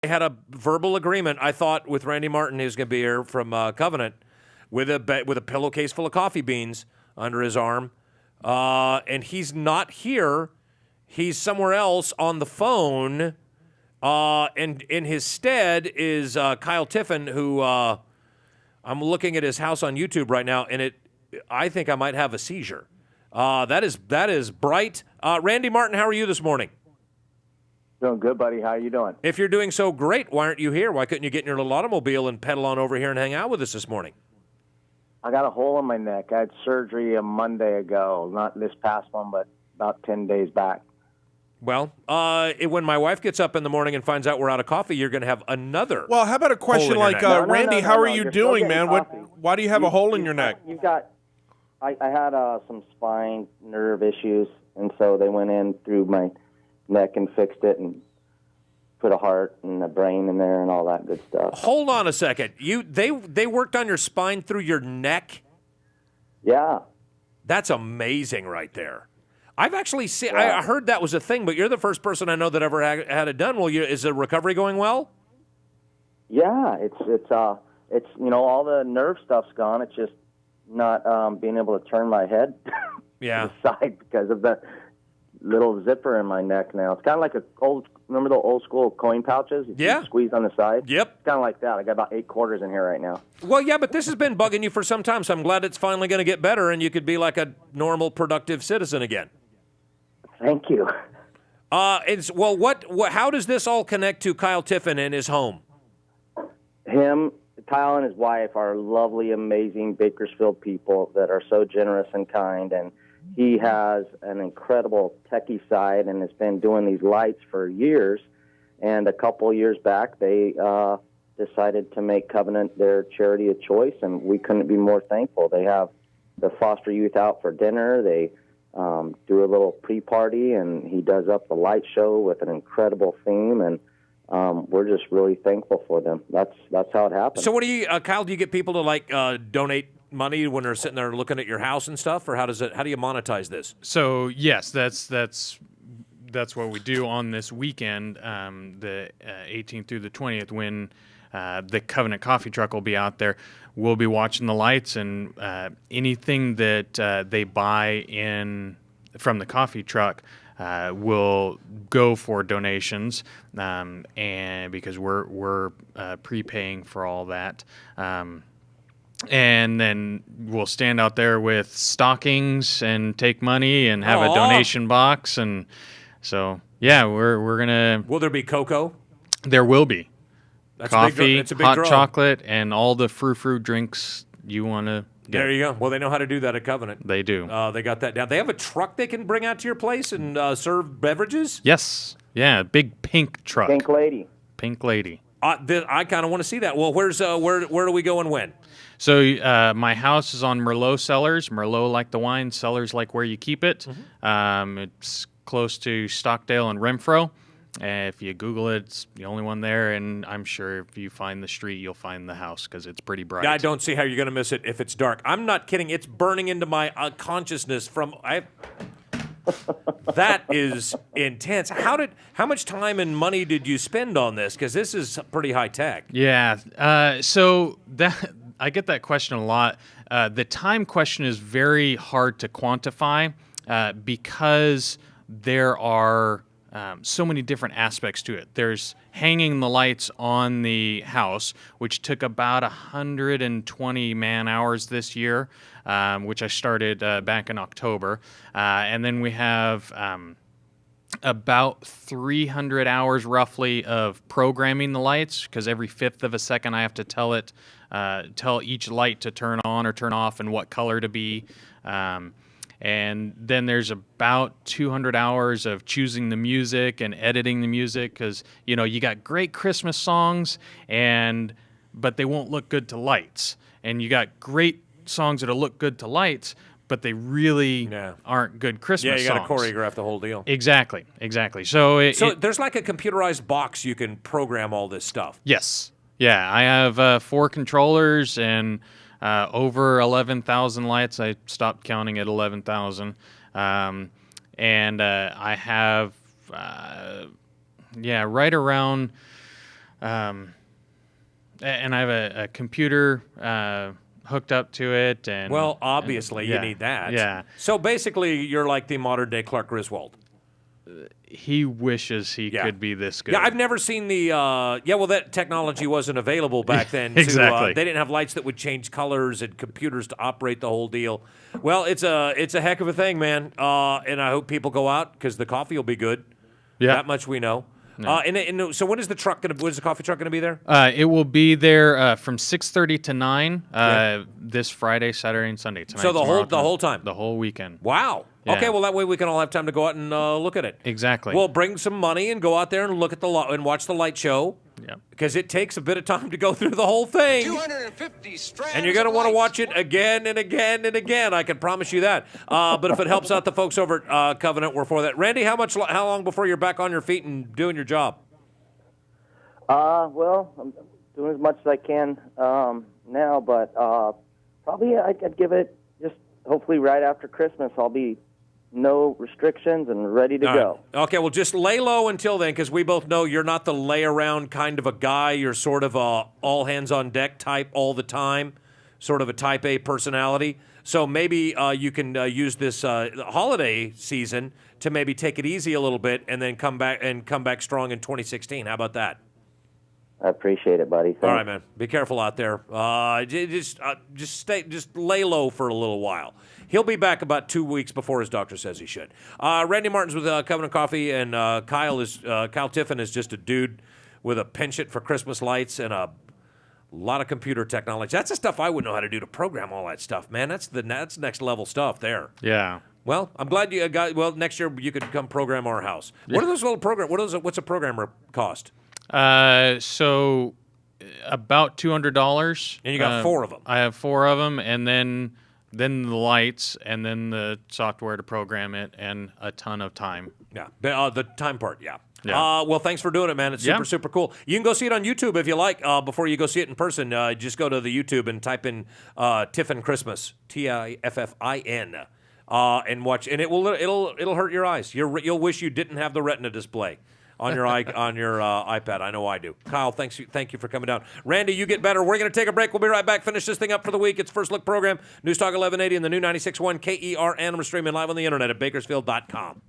had a verbal agreement, I thought, with Randy Martin, who's going to be here from Covenant, with a pillowcase full of coffee beans under his arm. And he's not here. He's somewhere else on the phone. And in his stead is Kyle Tiffin, who I'm looking at his house on YouTube right now, and I think I might have a seizure. That is bright. Randy Martin, how are you this morning? Doing good, buddy. How are you doing? If you're doing so great, why aren't you here? Why couldn't you get in your little automobile and pedal on over here and hang out with us this morning? I got a hole in my neck. I had surgery a Monday ago. Not this past one, but about 10 days back. Well, when my wife gets up in the morning and finds out we're out of coffee, you're going to have another. Well, how about a question like, Randy, how are you doing, man? Why do you have a hole in your neck? I had some spine nerve issues, and so they went in through my neck and fixed it and put a heart and a brain in there and all that good stuff. Hold on a second. They worked on your spine through your neck? Yeah. That's amazing right there. I've actually seen. Yeah. I heard that was a thing, but you're the first person I know that ever had it done. Well, is the recovery going well? Yeah, it's all the nerve stuff's gone. It's just not being able to turn my head to the side because of the little zipper in my neck now. It's kind of like remember the old school coin pouches? You squeeze on the side? Yep. It's kind of like that. I got about 8 quarters in here right now. Well, yeah, but this has been bugging you for some time, so I'm glad it's finally going to get better and you could be like a normal, productive citizen again. Thank you. How does this all connect to Kyle Tiffin and his home? Kyle and his wife are lovely, amazing Bakersfield people that are so generous and kind, and he has an incredible techie side and has been doing these lights for years. And a couple years back, they decided to make Covenant their charity of choice, and we couldn't be more thankful. They have the foster youth out for dinner. They do a little pre-party, and he does up the light show with an incredible theme, and we're just really thankful for them. That's how it happens. So what do you, Kyle, do you get people to donate money when they're sitting there looking at your house and stuff, or how do you monetize this? So yes, that's what we do on this weekend, the 18th through the 20th, when the Covenant coffee truck will be out there. We'll be watching the lights, and anything that they buy in from the coffee truck will go for donations, and because we're prepaying for all that. And then we'll stand out there with stockings and take money and have a donation box. And so, yeah, we're going to... Will there be cocoa? There will be. That's coffee, a big hot draw. chocolate, and all the frou-frou drinks you want to get. There you go. Well, they know how to do that at Covenant. They do. They got that down. They have a truck they can bring out to your place and serve beverages? Yes. Yeah, big pink truck. Pink lady. Pink lady. I kind of want to see that. Well, where do we go and when? So my house is on Merlot Cellars. Merlot like the wine, Cellars like where you keep it. Mm-hmm. It's close to Stockdale and Renfro. If you Google it, it's the only one there, and I'm sure if you find the street, you'll find the house because it's pretty bright. Yeah, I don't see how you're going to miss it if it's dark. I'm not kidding. It's burning into my consciousness that is intense. How much time and money did you spend on this? Because this is pretty high tech. Yeah. So I get that question a lot. The time question is very hard to quantify because there are so many different aspects to it. There's hanging the lights on the house, which took about 120 man-hours this year, which I started back in October. And then we have about 300 hours roughly of programming the lights, because every fifth of a second I have to tell each light to turn on or turn off and what color to be. And then there's about 200 hours of choosing the music and editing the music, because you got great Christmas songs, but they won't look good to lights, and you got great songs that'll look good to lights, but they really aren't good Christmas songs. Yeah, you got to choreograph the whole deal. Exactly. So there's like a computerized box you can program all this stuff. Yes. Yeah, I have 4 controllers and over 11,000 lights. I stopped counting at 11,000. And I have, right around and I have a computer hooked up to it. And Well, obviously, you need that. Yeah. So basically, you're like the modern day Clark Griswold. He wishes he could be this good. Yeah, I've never seen the. Well, that technology wasn't available back then. Exactly. They didn't have lights that would change colors and computers to operate the whole deal. Well, it's a heck of a thing, man. And I hope people go out because the coffee will be good. Yeah. That much we know. So when is the truck going to? When is the coffee truck going to be there? It will be there from 6:30 to 9 this Friday, Saturday, and Sunday. Tonight, So the tomorrow, whole time. the whole weekend. Wow. Yeah. Okay, well that way we can all have time to go out and look at it. Exactly. We'll bring some money and go out there and look at and watch the light show. Yeah. Because it takes a bit of time to go through the whole thing. 250 strands. And you're going to want to watch it again and again and again. I can promise you that. But if it helps out the folks over at Covenant, we're for that. Randy, how long before you're back on your feet and doing your job? Well, I'm doing as much as I can now, but probably I'd give it just hopefully right after Christmas. I'll be no restrictions and ready to go. Right. Okay, well, just lay low until then, because we both know you're not the lay around kind of a guy. You're sort of a all hands on deck type all the time, sort of a type A personality. So maybe you can use this holiday season to maybe take it easy a little bit and then come back strong in 2016. How about that? I appreciate it, buddy. Thanks. All right, man. Be careful out there. Just lay low for a little while. He'll be back about 2 weeks before his doctor says he should. Randy Martin's with Covenant Coffee, and Kyle Tiffin is just a dude with a penchant for Christmas lights and a lot of computer technology. That's the stuff I wouldn't know how to do to program all that stuff, man. That's next level stuff there. Yeah. Well, I'm glad you got. Well, next year you could come program our house. What are those little program? What's a programmer cost? So about $200. And you got 4 of them. I have 4 of them, and then the lights, and then the software to program it, and a ton of time. Yeah, the time part. Yeah. Yeah. Well, thanks for doing it, man. It's super cool. You can go see it on YouTube if you like. Before you go see it in person, just go to the YouTube and type in Tiffin Christmas, Tiffin, and watch. And it'll hurt your eyes. You'll wish you didn't have the Retina display on your iPad. I know I do. Kyle, thank you for coming down. Randy, you get better. We're going to take a break. We'll be right back. Finish this thing up for the week. It's First Look program. News Talk 1180 and the new 96.1 KERN. We're streaming live on the internet at bakersfield.com.